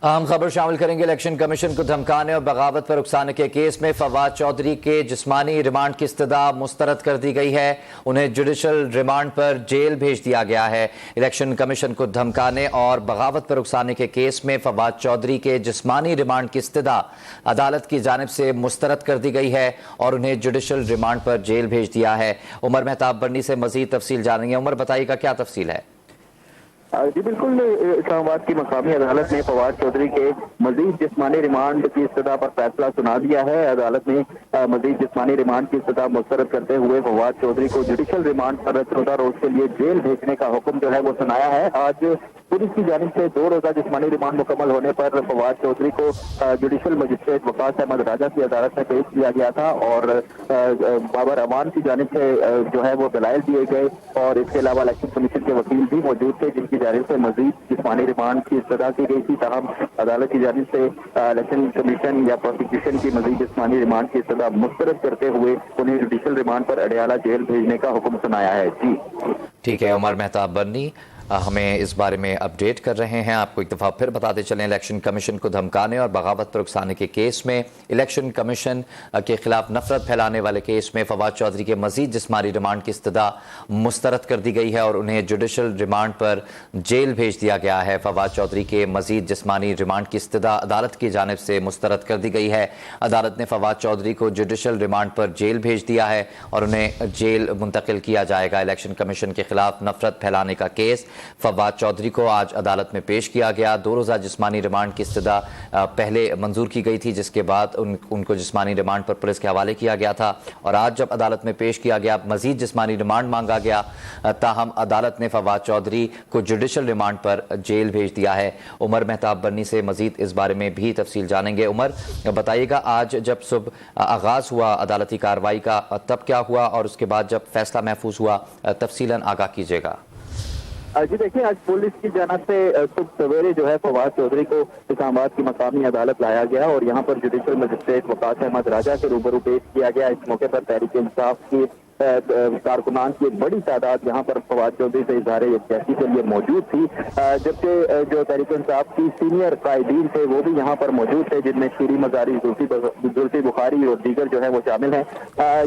اہم خبر شامل کریں گے۔ الیکشن کمیشن کو دھمکانے اور بغاوت پر اکسانے کے کیس میں فواد چودھری کے جسمانی ریمانڈ کی استدعا مسترد کر دی گئی ہے۔ انہیں جوڈیشل ریمانڈ پر جیل بھیج دیا گیا ہے۔ الیکشن کمیشن کو دھمکانے اور بغاوت پر اکسانے کے کیس میں فواد چودھری کے جسمانی ریمانڈ کی استدعا عدالت کی جانب سے مسترد کر دی گئی ہے اور انہیں جوڈیشل ریمانڈ پر جیل بھیج دیا ہے۔ عمر مہتاب برنی سے مزید تفصیل جانیں گے۔ عمر، بتائیے گا کیا تفصیل ہے؟ جی بالکل، اسلام آباد کی مقامی عدالت نے فواد چودھری کے مزید جسمانی ریمانڈ کی استدعا پر فیصلہ سنا دیا ہے۔ عدالت نے مزید جسمانی ریمانڈ کی استدعا مسترد کرتے ہوئے فواد چودھری کو جوڈیشل ریمانڈ پر 14 روز کے لیے جیل بھیجنے کا حکم جو ہے وہ سنایا ہے۔ آج پولیس کی جانب سے 2 روزہ جسمانی ریمانڈ مکمل ہونے پر فواد چودھری کو جوڈیشل مجسٹریٹ وقاص احمد راجہ کی عدالت میں پیش کیا گیا تھا اور بابر امان کی جانب سے جو ہے وہ دلائل دیے گئے اور اس کے علاوہ الیکشن کمیشن کے وکیل بھی موجود تھے جن کی جانب سے مزید جسمانی ریمانڈ کی استدعا کی گئی تھی۔ تاہم عدالت کی جانب سے الیکشن کمیشن یا پروسیکیوشن کی مزید جسمانی ریمانڈ کی استدعا مسترد کرتے ہوئے انہیں جوڈیشل ریمانڈ پر اڈیالہ جیل بھیجنے کا حکم سنایا ہے۔ جی ٹھیک ہے، عمر مہتاب برنی ہمیں اس بارے میں اپڈیٹ کر رہے ہیں۔ آپ کو ایک دفعہ پھر بتاتے چلیں، الیکشن کمیشن کو دھمکانے اور بغاوت پر اکسانے کے کیس میں الیکشن کمیشن کے خلاف نفرت پھیلانے والے کیس میں فواد چودھری کے مزید جسمانی ریمانڈ کی استدعا مسترد کر دی گئی ہے اور انہیں جوڈیشل ریمانڈ پر جیل بھیج دیا گیا ہے۔ فواد چودھری کے مزید جسمانی ریمانڈ کی استدعا عدالت کی جانب سے مسترد کر دی گئی ہے۔ عدالت نے فواد چودھری کو جوڈیشل ریمانڈ پر جیل بھیج دیا ہے اور انہیں جیل منتقل کیا جائے گا۔ الیکشن کمیشن کے خلاف نفرت پھیلانے کا کیس فواد چودھری کو آج عدالت میں پیش کیا گیا۔ 2 روزہ جسمانی ریمانڈ کی استدعا پہلے منظور کی گئی تھی، جس کے بعد ان کو جسمانی ریمانڈ پر پولیس کے حوالے کیا گیا تھا اور آج جب عدالت میں پیش کیا گیا مزید جسمانی ریمانڈ مانگا گیا، تاہم عدالت نے فواد چودھری کو جوڈیشل ریمانڈ پر جیل بھیج دیا ہے۔ عمر مہتاب برنی سے مزید اس بارے میں بھی تفصیل جانیں گے۔ عمر، بتائیے گا آج جب صبح آغاز ہوا عدالتی کارروائی کا تب کیا ہوا اور اس کے بعد جب فیصلہ محفوظ ہوا، تفصیلاً آگاہ کیجیے گا۔ جی دیکھیں، آج پولیس کی جانب سے صبح سویرے جو ہے فواد چودھری کو اسلام آباد کی مقامی عدالت لایا گیا اور یہاں پر جوڈیشل مجسٹریٹ وقاص احمد راجہ کے روبرو پیش کیا گیا۔ اس موقع پر تحریک انصاف کی کارکنان کی ایک بڑی تعداد یہاں پر فواد چودھری سے اظہار یکجہتی کے لیے موجود تھی، جبکہ جو تحریک انصاف کی سینئر قائدین تھے وہ بھی یہاں پر موجود تھے، جن میں شیری مزاری، زلفی بخاری اور دیگر جو ہے وہ شامل ہیں۔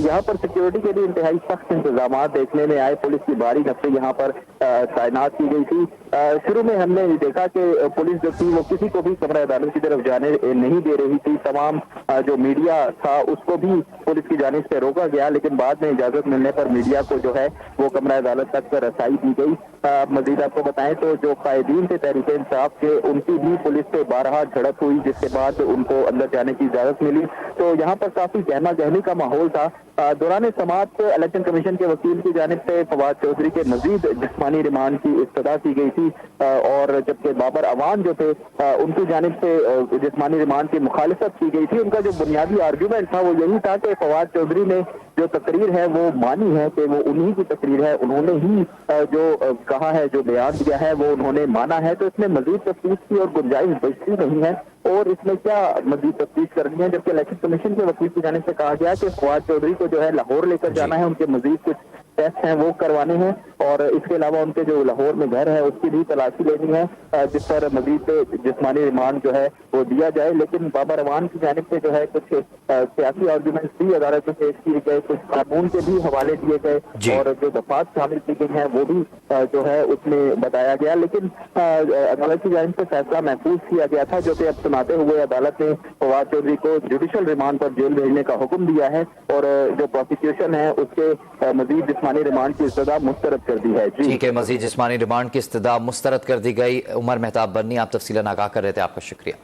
یہاں پر سیکیورٹی کے لیے انتہائی سخت انتظامات دیکھنے میں آئے۔ پولیس کی بھاری نفری یہاں پر تعینات کی گئی تھی۔ شروع میں ہم نے دیکھا کہ پولیس جو تھی وہ کسی کو بھی کمرہ عدالت کی طرف جانے نہیں دے رہی تھی۔ تمام جو میڈیا تھا اس کو بھی پولیس کی جانب سے روکا گیا، لیکن بعد میں اجازت ملنے پر میڈیا کو جو ہے وہ کمرہ عدالت تک رسائی دی گئی۔ مزید آپ کو بتائیں تو جو قائدین تھے تحریک انصاف کے، ان کی بھی پولیس سے بارہا جھڑپ ہوئی، جس کے بعد ان کو اندر جانے کی اجازت ملی۔ تو یہاں پر کافی گہما گہمی کا ماحول تھا۔ دوران سماعت الیکشن کمیشن کے وکیل کی جانب سے فواد چودھری کے مزید جسمانی ریمانڈ کی استدعا کی گئی تھی اور جبکہ بابر امان جو تھے ان کی جانب سے جسمانی ریمانڈ کی مخالفت کی گئی تھی۔ ان کا جو بنیادی آرگیومنٹ تھا وہ یہی تھا کہ فواد چودھری نے جو تقریر ہے وہ مانی ہے کہ وہ انہی کی تقریر ہے، انہوں نے ہی جو کہا ہے، جو بیان دیا ہے وہ انہوں نے مانا ہے، تو اس میں مزید تفتیش کی اور گنجائش بچتی نہیں ہے اور اس میں کیا مزید تفتیش کرنی ہے۔ جبکہ الیکشن کمیشن کے وکیل کی جانب سے کہا گیا کہ فواد چودھری کو جو ہے لاہور لے کر جانا ہے، ان کے مزید کچھ ٹیسٹ ہیں وہ کروانے ہیں اور اس کے علاوہ ان کے جو لاہور میں گھر ہے اس کی بھی تلاشی لینی ہے، جس پر مزید جسمانی ریمانڈ جو ہے وہ دیا جائے۔ لیکن بابر امان کی جانب سے جو ہے کچھ سیاسی آرگومنٹس بھی عدالت میں پیش کیے گئے، کچھ قانون کے بھی حوالے دیے گئے اور جو دفعات شامل کی گئی ہیں وہ بھی جو ہے اس میں بتایا گیا، لیکن عدالت کی جانب سے فیصلہ محفوظ کیا گیا تھا، جو کہ اب سناتے ہوئے عدالت نے فواد چودھری کو جوڈیشل ریمانڈ پر جیل بھیجنے کا حکم دیا ہے اور جو پروسیکیوشن ہے اس کے مزید جسمانی ریمانڈ کی استدعا مسترد کر دی ہے۔ جی ٹھیک ہے، مزید جسمانی ریمانڈ کی استدعا مسترد کر دی گئی۔ عمر مہتاب برنی آپ تفصیلاً آگاہ کر رہے تھے، آپ کا شکریہ۔